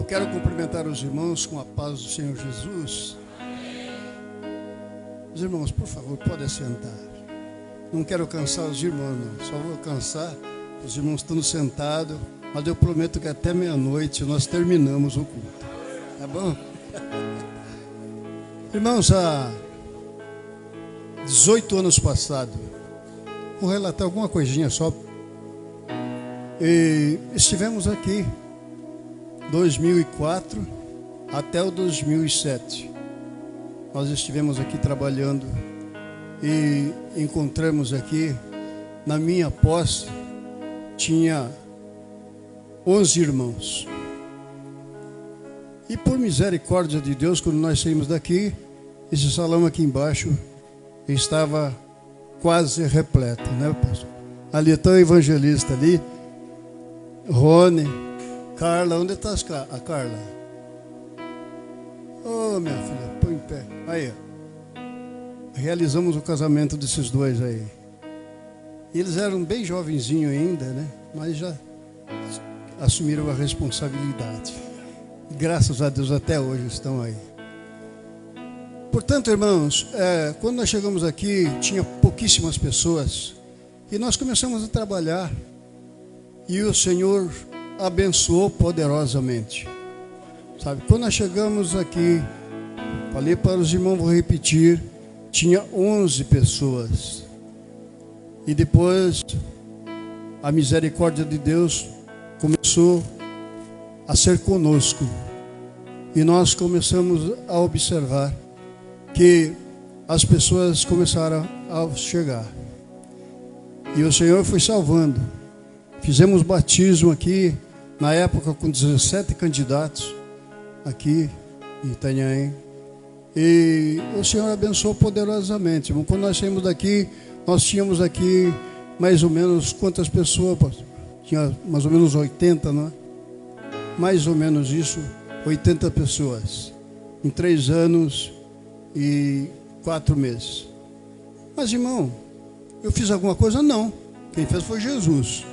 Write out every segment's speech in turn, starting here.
Eu quero cumprimentar os irmãos com a paz do Senhor Jesus. Os irmãos, por favor, podem sentar. Não quero cansar os irmãos, não. Só vou cansar os irmãos estando sentados. Mas eu prometo que até meia-noite nós terminamos o culto. Tá bom? Irmãos, há 18 anos passados, vou relatar alguma coisinha só. E estivemos aqui 2004 até o 2007. Nós estivemos aqui trabalhando e encontramos aqui, na minha posse, tinha 11 irmãos. E por misericórdia de Deus, quando nós saímos daqui, esse salão aqui embaixo estava quase repleto, né, pastor? Ali está o evangelista ali, Rony, Carla, onde está a Carla? Oh, minha filha, põe em pé. Aí, realizamos o casamento desses dois aí. Eles eram bem jovenzinhos ainda, né? Mas já assumiram a responsabilidade. Graças a Deus até hoje estão aí. Portanto, irmãos, quando nós chegamos aqui, tinha pouquíssimas pessoas. E nós começamos a trabalhar. E o Senhor abençoou poderosamente. Sabe, quando nós chegamos aqui, falei para os irmãos, vou repetir, tinha 11 pessoas. E depois, a misericórdia de Deus começou a ser conosco. E nós começamos a observar que as pessoas começaram a chegar. E o Senhor foi salvando. Fizemos batismo aqui, na época com 17 candidatos, aqui em Itanhaém. E o Senhor abençoou poderosamente. Quando nós saímos daqui, nós tínhamos aqui mais ou menos quantas pessoas? Tinha mais ou menos 80, não é? Mais ou menos isso, 80 pessoas. Em 3 anos e 4 meses. Mas, irmão, eu fiz alguma coisa? Não. Quem fez foi Jesus.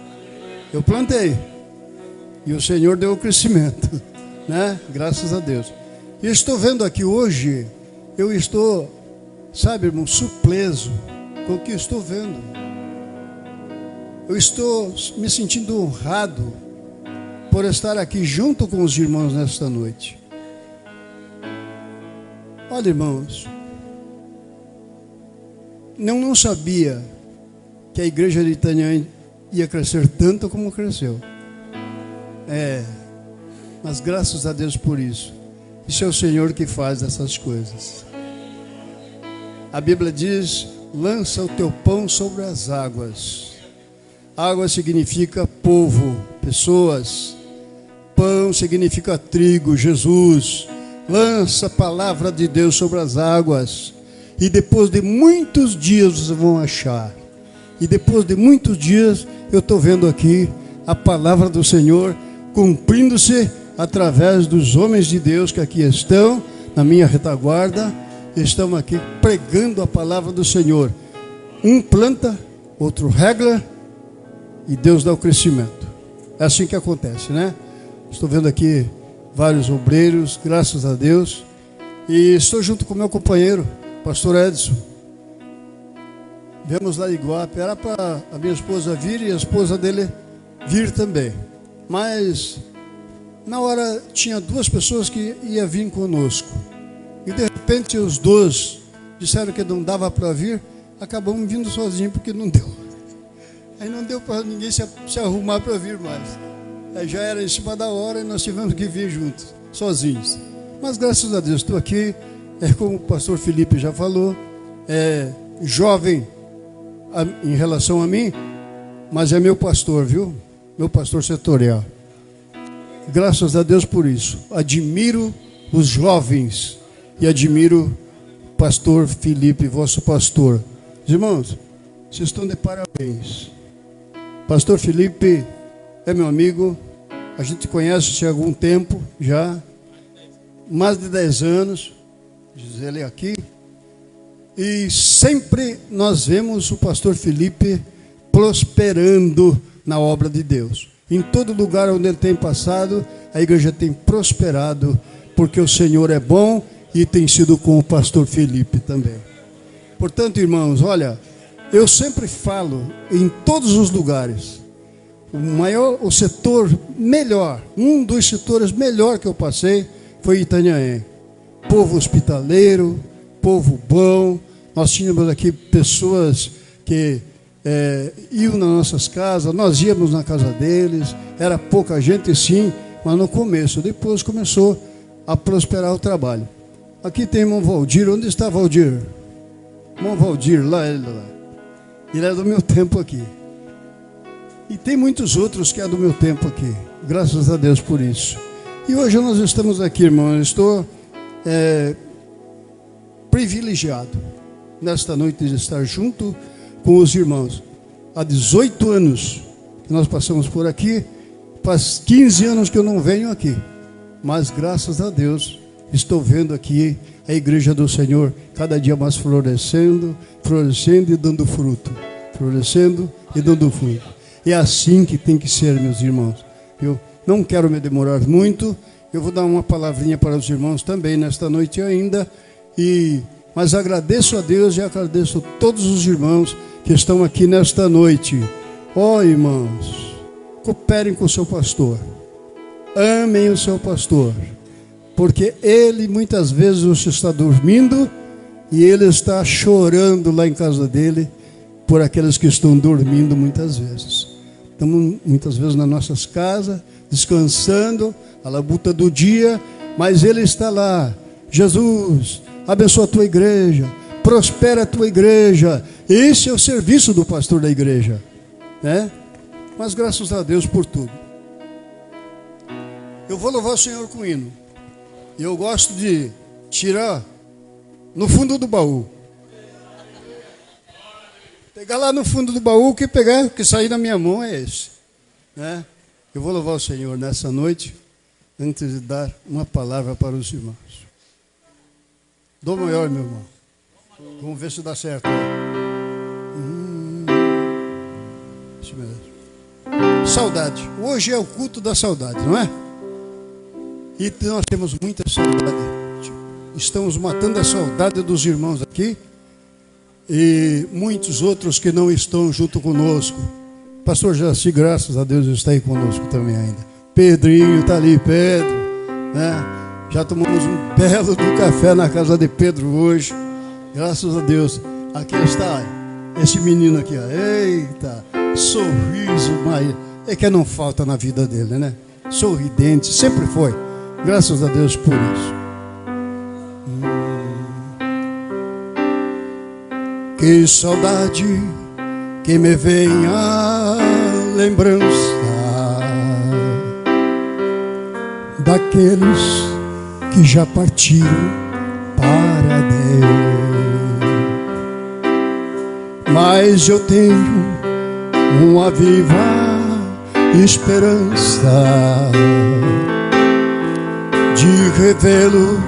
Eu plantei. E o Senhor deu o crescimento, né? Graças a Deus. E estou vendo aqui hoje, eu estou, sabe, irmão, surpreso com o que estou vendo. Eu estou me sentindo honrado por estar aqui junto com os irmãos nesta noite. Olha, irmãos, não sabia que a igreja de Itanhaém ia crescer tanto como cresceu. Mas graças a Deus por isso. Isso é o Senhor que faz essas coisas. A Bíblia diz: lança o teu pão sobre as águas. Água significa povo, pessoas. Pão significa trigo, Jesus. Lança a palavra de Deus sobre as águas. E depois de muitos dias vocês vão achar. E depois de muitos dias eu estou vendo aqui a palavra do Senhor cumprindo-se através dos homens de Deus que aqui estão, na minha retaguarda, estão aqui pregando a palavra do Senhor. Um planta, outro rega, e Deus dá o crescimento. É assim que acontece, né? Estou vendo aqui vários obreiros, graças a Deus. E estou junto com meu companheiro, pastor Edson. Viemos lá de Iguape. Era para a minha esposa vir e a esposa dele vir também. Mas na hora tinha 2 pessoas que iam vir conosco. E de repente os 2 disseram que não dava para vir. Acabamos vindo sozinhos porque não deu. Aí não deu para ninguém se arrumar para vir mais. Aí já era em cima da hora e nós tivemos que vir juntos, sozinhos. Mas graças a Deus estou aqui. Como o pastor Felipe já falou, jovem em relação a mim, mas é meu pastor, viu? Meu pastor setorial. Graças a Deus por isso. Admiro os jovens e admiro o pastor Felipe, vosso pastor. Irmãos, vocês estão de parabéns. Pastor Felipe é meu amigo, a gente conhece-se há algum tempo já, mais de 10 anos, diz ele aqui. E sempre nós vemos o pastor Felipe prosperando na obra de Deus. Em todo lugar onde ele tem passado, a igreja tem prosperado, porque o Senhor é bom e tem sido com o pastor Felipe também. Portanto, irmãos, olha, eu sempre falo em todos os lugares, o setor melhor, um dos setores melhor que eu passei foi Itanhaém. Povo hospitaleiro, povo bom. Nós tínhamos aqui pessoas que iam nas nossas casas, nós íamos na casa deles, era pouca gente sim, mas no começo, depois começou a prosperar o trabalho. Aqui tem irmão Valdir. Onde está Valdir? Irmão Valdir, lá. Ele é do meu tempo aqui. E tem muitos outros que é do meu tempo aqui. Graças a Deus por isso. E hoje nós estamos aqui, irmão. Eu estou privilegiado nesta noite de estar junto com os irmãos. Há 18 anos que nós passamos por aqui. Faz 15 anos que eu não venho aqui. Mas graças a Deus estou vendo aqui a igreja do Senhor cada dia mais florescendo e dando fruto. Florescendo e dando fruto. É assim que tem que ser, meus irmãos. Eu não quero me demorar muito. Eu vou dar uma palavrinha para os irmãos também nesta noite ainda. Mas agradeço a Deus e agradeço a todos os irmãos que estão aqui nesta noite. Ó, irmãos, cooperem com o seu pastor. Amem o seu pastor. Porque ele muitas vezes você está dormindo e ele está chorando lá em casa dele por aqueles que estão dormindo muitas vezes. Estamos muitas vezes nas nossas casas, descansando, a labuta do dia, mas ele está lá. Jesus, abençoa a tua igreja, prospera a tua igreja. Esse é o serviço do pastor da igreja, né? Mas graças a Deus por tudo. Eu vou louvar o Senhor com hino. E eu gosto de tirar no fundo do baú. Pegar lá no fundo do baú, o que sair da minha mão é esse, né? Eu vou louvar o Senhor nessa noite, antes de dar uma palavra para os irmãos. Dou maior, meu irmão. Vamos ver se dá certo. Isso mesmo. Saudade. Hoje é o culto da saudade, não é? E nós temos muita saudade. Estamos matando a saudade dos irmãos aqui. E muitos outros que não estão junto conosco. Pastor Jaci, graças a Deus, está aí conosco também ainda. Pedrinho está ali, Pedro, né? Já tomamos um belo do café na casa de Pedro hoje. Graças a Deus. Aqui está esse menino aqui, ó. Eita, sorriso, mas é que não falta na vida dele, né? Sorridente, sempre foi. Graças a Deus por isso. Que saudade que me vem a lembrança daqueles que já partiram para Deus. Mas eu tenho uma viva esperança de revê-lo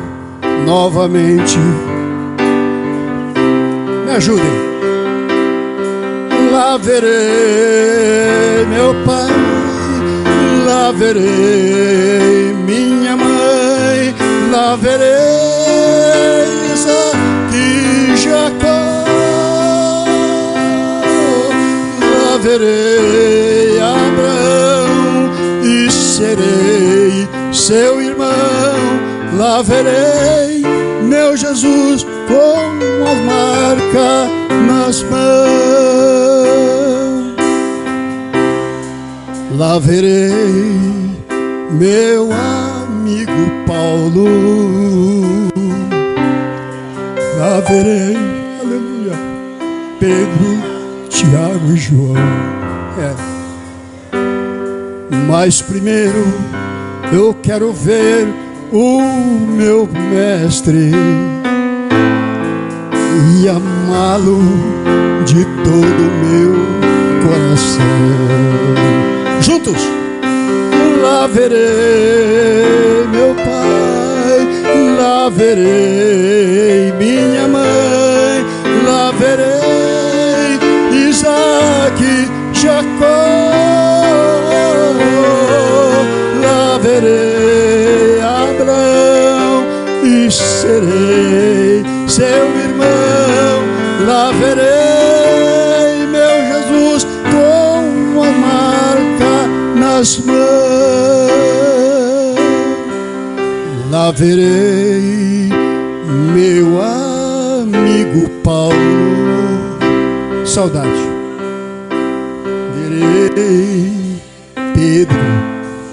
novamente. Me ajudem. Lá verei meu pai, lá verei minha mãe, lá verei Isaac e Jacó, lá verei Abraão e serei seu irmão, lá verei meu Jesus com a marca nas mãos. Lá verei meu amigo Paulo, lá verei, aleluia, Pedro, Tiago e João. Mas primeiro eu quero ver o meu mestre e amá-lo de todo o meu coração. Juntos! Lá verei meu pai, lá verei minha mãe, lá verei Isaac, Jacó, tuas mãos, lá verei meu amigo Paulo, saudade, verei Pedro,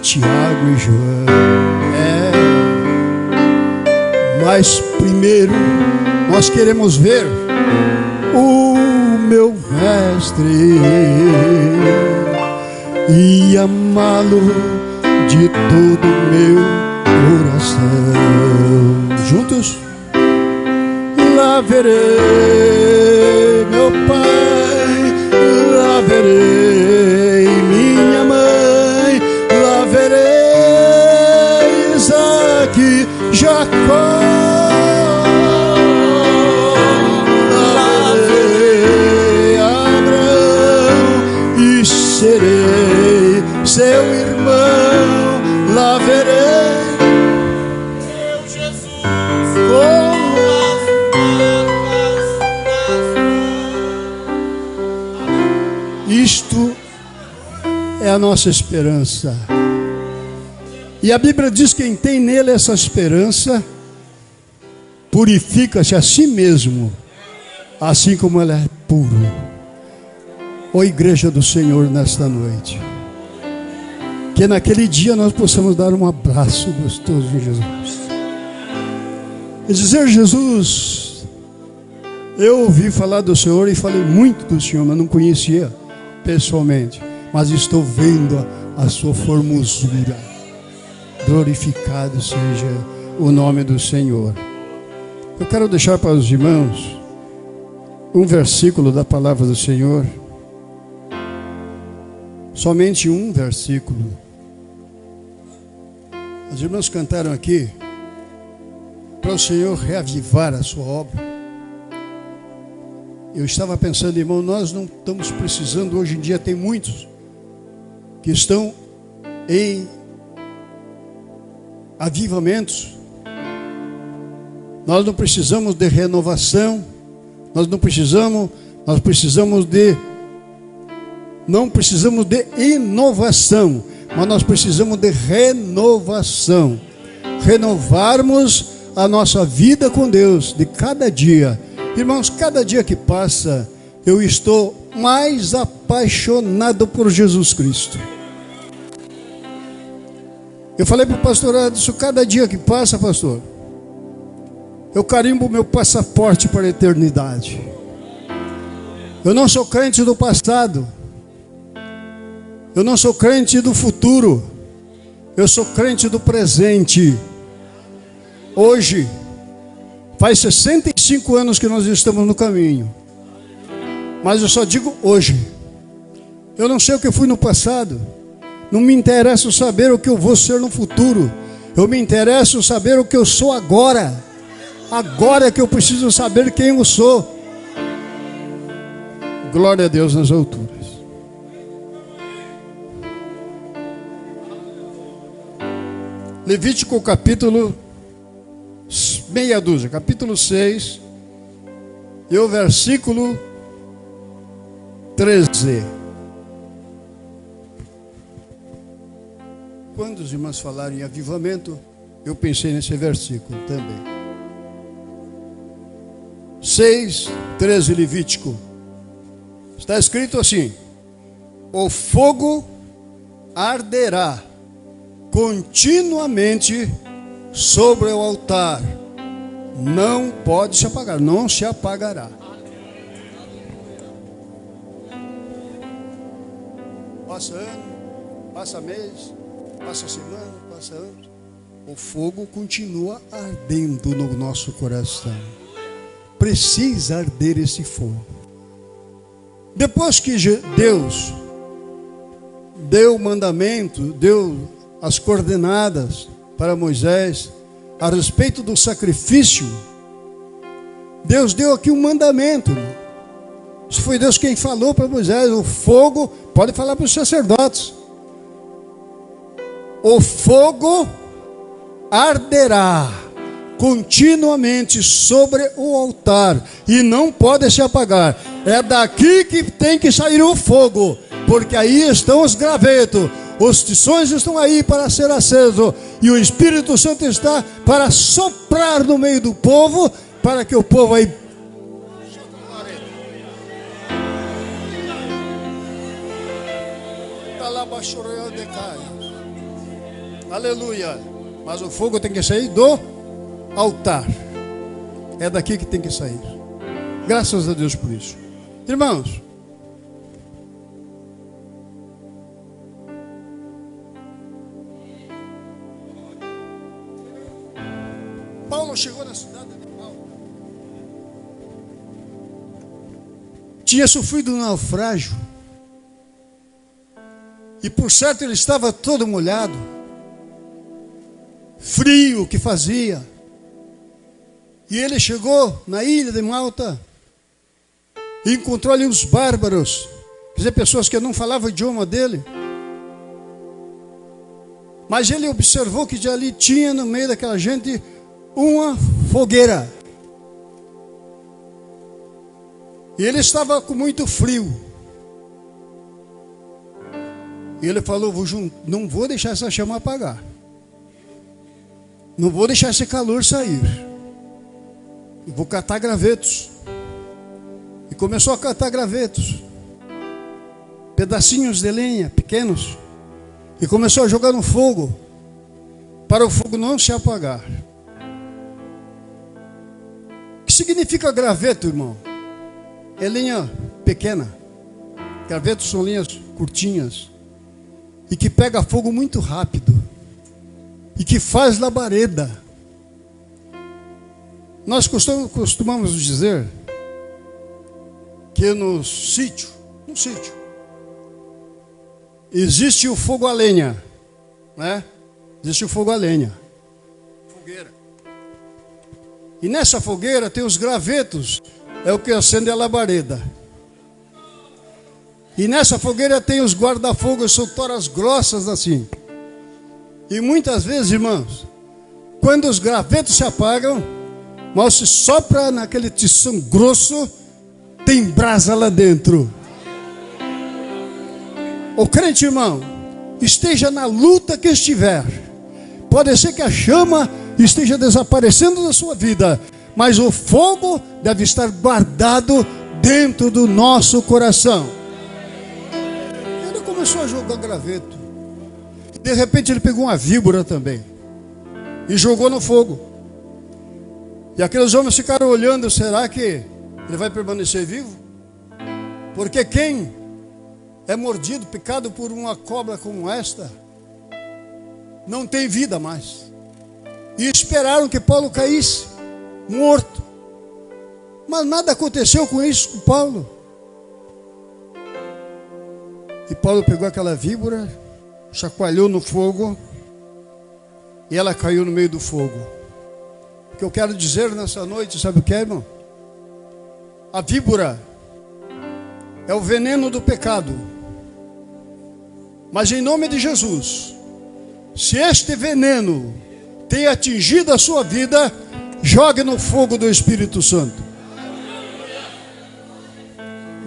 Tiago e João, mas primeiro nós queremos ver o meu mestre e amá-lo de todo o meu coração. Juntos? Lá verei meu Pai, lá verei minha mãe, lá verei Isaac, Jacó. Serei seu irmão, lá verei meu Jesus com as marcas. Isto é a nossa esperança. E a Bíblia diz que quem tem nele essa esperança purifica-se a si mesmo, assim como ele é puro. Ó igreja do Senhor, nesta noite, que naquele dia nós possamos dar um abraço gostoso em Jesus e dizer: Jesus, eu ouvi falar do Senhor e falei muito do Senhor, mas não conhecia pessoalmente, mas estou vendo a sua formosura. Glorificado seja o nome do Senhor. Eu quero deixar para os irmãos um versículo da palavra do Senhor. Somente um versículo. Os irmãos cantaram aqui para o Senhor reavivar a sua obra. Eu estava pensando, irmão, nós não estamos precisando, hoje em dia tem muitos que estão em avivamentos. Nós não precisamos de renovação, nós precisamos de inovação, mas nós precisamos de renovação. Renovarmos a nossa vida com Deus de cada dia. Irmãos, cada dia que passa, eu estou mais apaixonado por Jesus Cristo. Eu falei para o pastor Adson, cada dia que passa, pastor, eu carimbo o meu passaporte para a eternidade. Eu não sou crente do passado. Eu não sou crente do futuro, eu sou crente do presente. Hoje, faz 65 anos que nós estamos no caminho, mas eu só digo hoje. Eu não sei o que eu fui no passado, não me interessa saber o que eu vou ser no futuro, eu me interesso saber o que eu sou agora. Agora é que eu preciso saber quem eu sou. Glória a Deus nas alturas. Levítico capítulo meia dúzia, capítulo 6, e o versículo 13. Quando os irmãos falaram em avivamento, eu pensei nesse versículo também. 6, 13, Levítico. Está escrito assim: o fogo arderá continuamente sobre o altar, não pode se apagar, não se apagará. Passa ano, passa mês, passa semana, passa anos, o fogo continua ardendo no nosso coração. Precisa arder esse fogo. Depois que Deus deu o mandamento, deu as coordenadas para Moisés a respeito do sacrifício, Deus deu aqui um mandamento. Isso foi Deus quem falou para Moisés. O fogo, pode falar para os sacerdotes, o fogo arderá continuamente sobre o altar e não pode se apagar. É daqui que tem que sair o fogo, porque aí estão os gravetos. Os tições estão aí para ser acesos, e o Espírito Santo está para soprar no meio do povo, para que o povo aí aleluia. Mas o fogo tem que sair do altar. É daqui que tem que sair. Graças a Deus por isso. Irmãos, Paulo chegou na cidade de Malta. Tinha sofrido um naufrágio. E por certo ele estava todo molhado. Frio que fazia. E ele chegou na ilha de Malta e encontrou ali uns bárbaros, quer dizer, pessoas que não falavam o idioma dele. Mas ele observou que de ali tinha no meio daquela gente uma fogueira. E ele estava com muito frio. E ele falou: não vou deixar essa chama apagar. Não vou deixar esse calor sair. Vou catar gravetos. E começou a catar gravetos, pedacinhos de lenha pequenos, e começou a jogar no fogo, para o fogo não se apagar. O que significa graveto, irmão? É lenha pequena. Gravetos são linhas curtinhas, e que pega fogo muito rápido, e que faz labareda. Nós costumamos dizer que no sítio, existe o fogo a lenha, né? Existe o fogo a lenha, fogueira. E nessa fogueira tem os gravetos, é o que acende a labareda. E nessa fogueira tem os guarda-fogos, são toras grossas assim. E muitas vezes, irmãos, quando os gravetos se apagam, mas se sopra naquele tição grosso, tem brasa lá dentro. O crente, irmão, esteja na luta que estiver, pode ser que a chama esteja desaparecendo da sua vida, mas o fogo deve estar guardado dentro do nosso coração. Ele começou a jogar graveto. De repente ele pegou uma víbora também e jogou no fogo. E aqueles homens ficaram olhando: será que ele vai permanecer vivo? Porque quem é mordido, picado por uma cobra como esta, não tem vida mais. E esperaram que Paulo caísse morto. Mas nada aconteceu com isso com Paulo. E Paulo pegou aquela víbora, chacoalhou no fogo, e ela caiu no meio do fogo. O que eu quero dizer nessa noite, sabe o que é, irmão? A víbora é o veneno do pecado. Mas em nome de Jesus, se este veneno tem atingido a sua vida, jogue no fogo do Espírito Santo.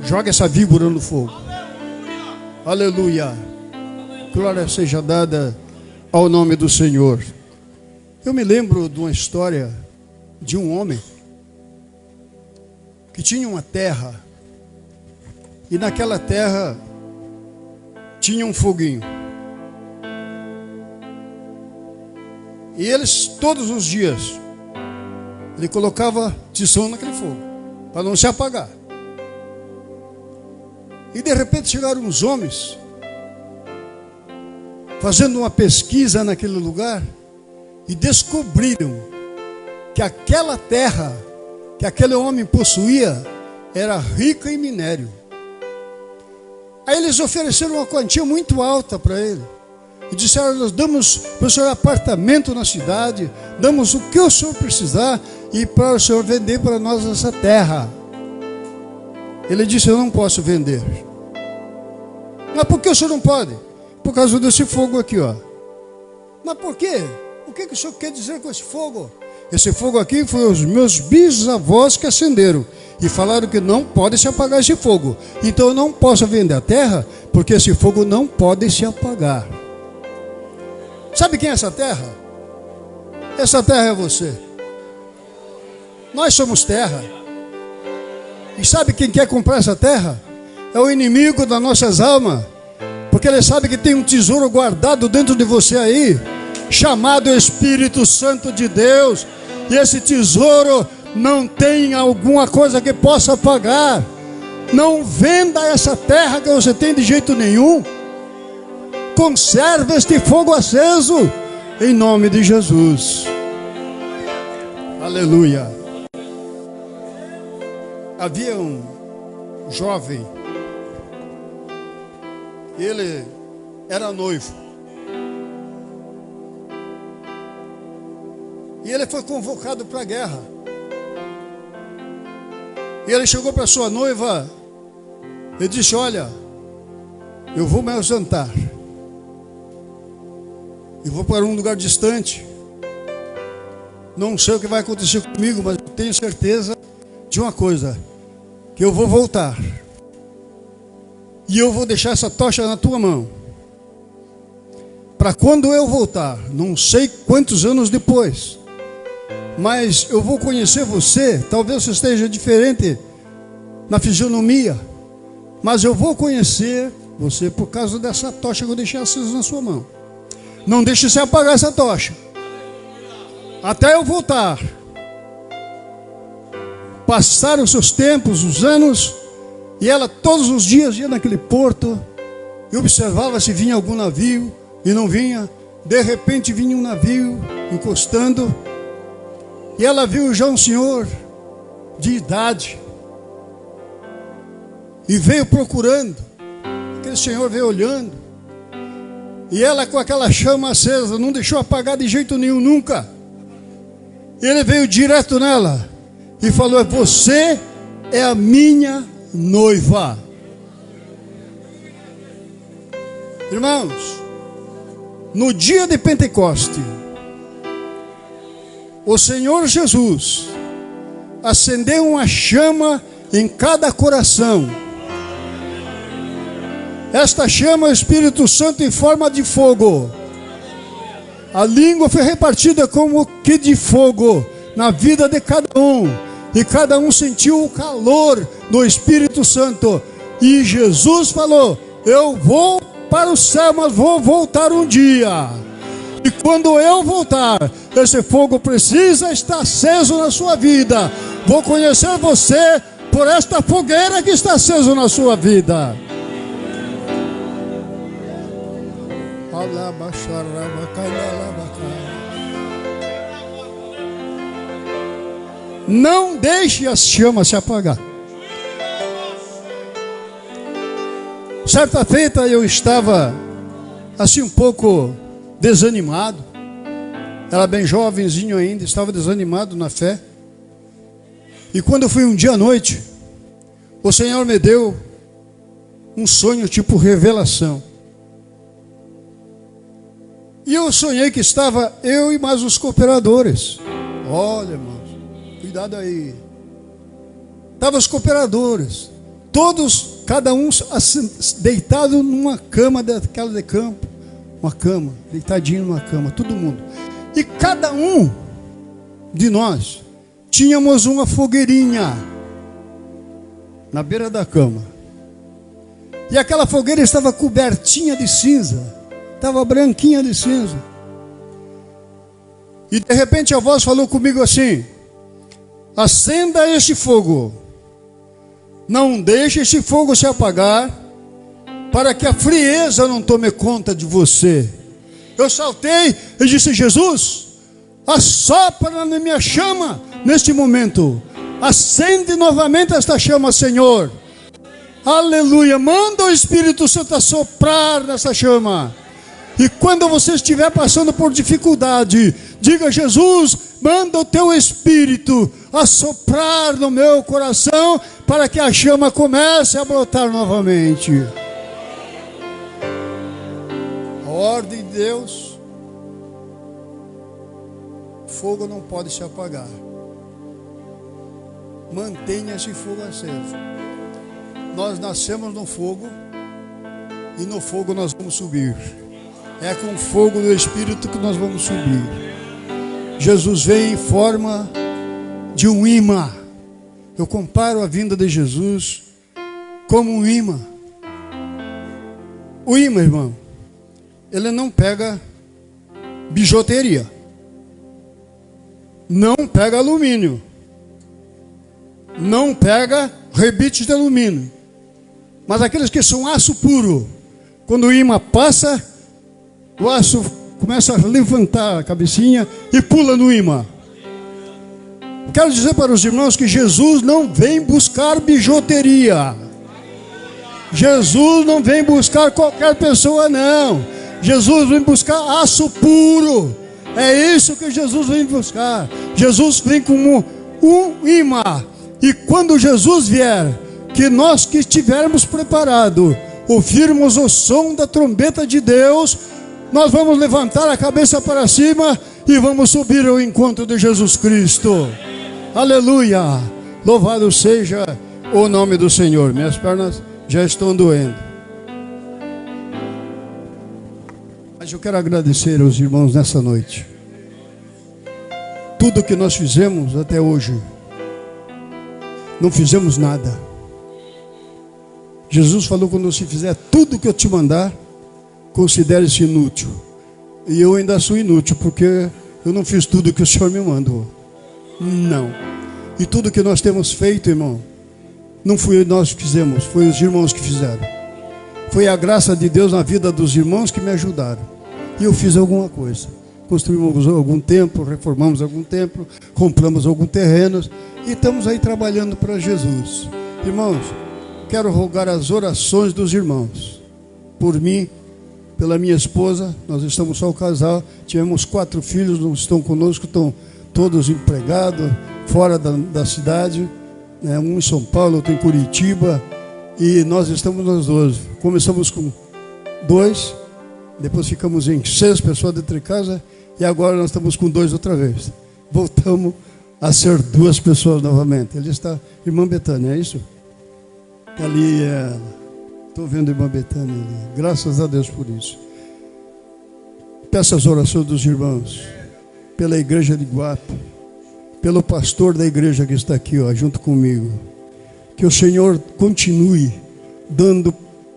Jogue essa víbora no fogo. Aleluia. Glória seja dada ao nome do Senhor. Eu me lembro de uma história de um homem que tinha uma terra, e naquela terra tinha um foguinho. E eles, todos os dias, ele colocava tição naquele fogo, para não se apagar. E de repente chegaram uns homens, fazendo uma pesquisa naquele lugar, e descobriram que aquela terra que aquele homem possuía era rica em minério. Aí eles ofereceram uma quantia muito alta para ele. E disseram: nós damos para o senhor apartamento na cidade, damos o que o senhor precisar, e para o senhor vender para nós essa terra. Ele disse: eu não posso vender. Mas por que o senhor não pode? Por causa desse fogo aqui, ó. Mas por quê? O que o senhor quer dizer com esse fogo? Esse fogo aqui foi os meus bisavós que acenderam e falaram que não pode se apagar esse fogo. Então eu não posso vender a terra, porque esse fogo não pode se apagar. Sabe quem é essa terra? Essa terra é você. Nós somos terra. E sabe quem quer comprar essa terra? É o inimigo das nossas almas. Porque ele sabe que tem um tesouro guardado dentro de você aí, chamado Espírito Santo de Deus. E esse tesouro não tem alguma coisa que possa pagar. Não venda essa terra que você tem de jeito nenhum. Conserve este fogo aceso, em nome de Jesus. Aleluia. Havia um jovem, ele era noivo, e ele foi convocado para a guerra. E ele chegou para sua noiva e disse: olha, eu vou me ausentar, eu vou para um lugar distante, não sei o que vai acontecer comigo, mas eu tenho certeza de uma coisa, que eu vou voltar, e eu vou deixar essa tocha na tua mão, para quando eu voltar, não sei quantos anos depois, mas eu vou conhecer você. Talvez você esteja diferente na fisionomia, mas eu vou conhecer você por causa dessa tocha que eu deixei acesa na sua mão. Não deixe você apagar essa tocha até eu voltar. Passaram os seus tempos, os anos, e ela todos os dias ia naquele porto e observava se vinha algum navio, e não vinha. De repente vinha um navio encostando, e ela viu já um senhor de idade, e veio procurando. Aquele senhor veio olhando, e ela com aquela chama acesa, não deixou apagar de jeito nenhum, nunca. E ele veio direto nela e falou: você é a minha noiva. Irmãos, no dia de Pentecoste, o Senhor Jesus acendeu uma chama em cada coração. Esta chama é o Espírito Santo em forma de fogo. A língua foi repartida como que de fogo na vida de cada um, e cada um sentiu o calor do Espírito Santo. E Jesus falou: eu vou para o céu, mas vou voltar um dia. E quando eu voltar, esse fogo precisa estar aceso na sua vida. Vou conhecer você por esta fogueira que está acesa na sua vida. Não deixe as chamas se apagar. Certa feita eu estava assim um pouco desanimado. Era bem jovenzinho ainda, estava desanimado na fé. E quando eu fui um dia à noite, o Senhor me deu um sonho tipo revelação. E eu sonhei que estava eu e mais os cooperadores. Olha, irmãos, cuidado aí. Estavam os cooperadores, todos, cada um deitado numa cama daquela de campo. Uma cama, deitadinho numa cama, todo mundo. E cada um de nós tínhamos uma fogueirinha na beira da cama. E aquela fogueira estava cobertinha de cinza. Estava branquinha de cinza. E de repente a voz falou comigo assim: acenda este fogo. Não deixe este fogo se apagar, para que a frieza não tome conta de você. Eu saltei e disse: Jesus, assopra na minha chama neste momento. Acende novamente esta chama, Senhor. Aleluia. Manda o Espírito Santo soprar nessa chama. E quando você estiver passando por dificuldade, diga: Jesus, manda o teu Espírito a soprar no meu coração, para que a chama comece a brotar novamente. A ordem de Deus: fogo não pode se apagar. Mantenha esse fogo aceso. Nós nascemos no fogo, e no fogo nós vamos subir. É com o fogo do Espírito que nós vamos subir. Jesus veio em forma de um imã. Eu comparo a vinda de Jesus como um imã. O imã, irmão, ele não pega bijuteria, não pega alumínio, não pega rebite de alumínio, mas aqueles que são aço puro, quando o imã passa, o aço começa a levantar a cabecinha e pula no imã. Quero dizer para os irmãos que Jesus não vem buscar bijuteria. Jesus não vem buscar qualquer pessoa, não. Jesus vem buscar aço puro. É isso que Jesus vem buscar. Jesus vem como um imã. E quando Jesus vier, que nós que estivermos preparados, ouvirmos o som da trombeta de Deus, nós vamos levantar a cabeça para cima e vamos subir ao encontro de Jesus Cristo. Aleluia! Louvado seja o nome do Senhor. Minhas pernas já estão doendo. Mas eu quero agradecer aos irmãos nessa noite. Tudo que nós fizemos até hoje, não fizemos nada. Jesus falou: quando você fizer tudo que eu te mandar, considere-se inútil. E eu ainda sou inútil, porque eu não fiz tudo que o Senhor me mandou. Não. E tudo que nós temos feito, irmão, não fui nós que fizemos, foi os irmãos que fizeram. Foi a graça de Deus na vida dos irmãos que me ajudaram. E eu fiz alguma coisa. Construímos algum templo, reformamos algum templo, compramos algum terreno e estamos aí trabalhando para Jesus. Irmãos, quero rogar as orações dos irmãos. Por mim, pela minha esposa, nós estamos só o casal, tivemos 4 filhos, não estão conosco, estão todos empregados, fora da cidade, né? Um em São Paulo, outro em Curitiba, e nós estamos nós 12. Começamos com 2, depois ficamos em 6 pessoas dentro de casa, e agora nós estamos com 2 outra vez. Voltamos a ser 2 pessoas novamente. Ali está irmã Betânia, é isso? Ali estou vendo a irmã Betânia ali. Graças a Deus por isso. Peço as orações dos irmãos, pela igreja de Iguape, pelo pastor da igreja que está aqui, junto comigo. Que o Senhor continue dando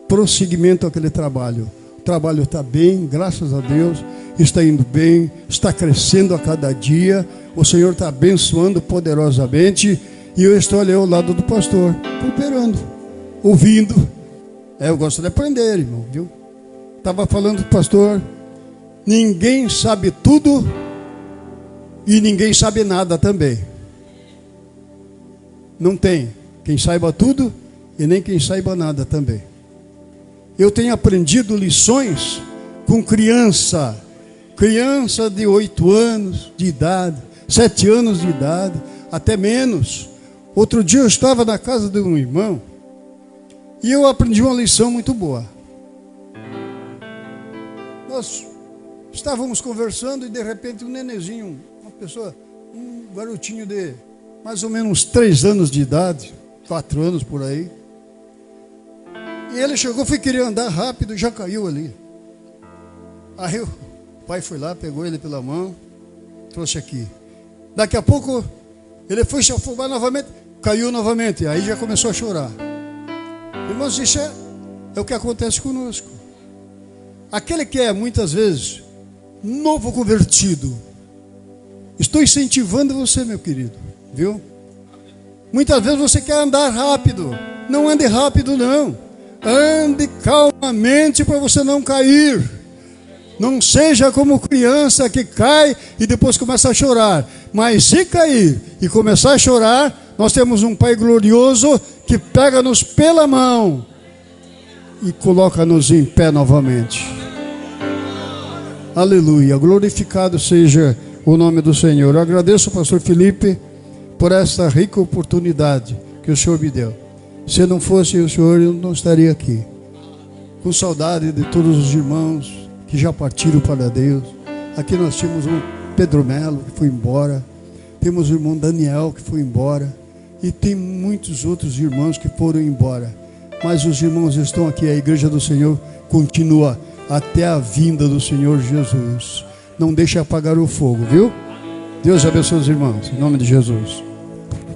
prosseguimento àquele trabalho. O trabalho está bem, graças a Deus, está indo bem, está crescendo a cada dia. O Senhor está abençoando poderosamente. E eu estou ali ao lado do pastor, cooperando, ouvindo. Eu gosto de aprender, irmão, viu? Estava falando do pastor, ninguém sabe tudo e ninguém sabe nada também. Não tem quem saiba tudo e nem quem saiba nada também. Eu tenho aprendido lições com criança de 8 anos de idade, 7 anos de idade, até menos. Outro dia eu estava na casa de um irmão e eu aprendi uma lição muito boa. Nós estávamos conversando e de repente um nenenzinho, uma pessoa, um garotinho de mais ou menos 3 anos de idade, 4 anos por aí. E ele chegou, foi querer andar rápido e já caiu ali. Aí o pai foi lá, pegou ele pela mão, trouxe aqui. Daqui a pouco ele foi se afogar novamente, caiu novamente, aí já começou a chorar. Irmãos, isso é o que acontece conosco. Aquele que é muitas vezes novo convertido, estou incentivando você, meu querido, viu? Muitas vezes você quer andar rápido. Não ande rápido, não. Ande calmamente para você não cair. Não seja como criança que cai e depois começa a chorar. Mas se cair e começar a chorar, nós temos um Pai glorioso que pega-nos pela mão e coloca-nos em pé novamente. Aleluia, glorificado seja o nome do Senhor. Eu agradeço ao pastor Felipe por essa rica oportunidade que o Senhor me deu. Se não fosse o Senhor, eu não estaria aqui. Com saudade de todos os irmãos que já partiram para Deus. Aqui nós tínhamos o Pedro Melo, que foi embora. Temos o irmão Daniel, que foi embora. E tem muitos outros irmãos que foram embora. Mas os irmãos estão aqui, a igreja do Senhor continua até a vinda do Senhor Jesus. Não deixe apagar o fogo, viu? Deus abençoe os irmãos, em nome de Jesus.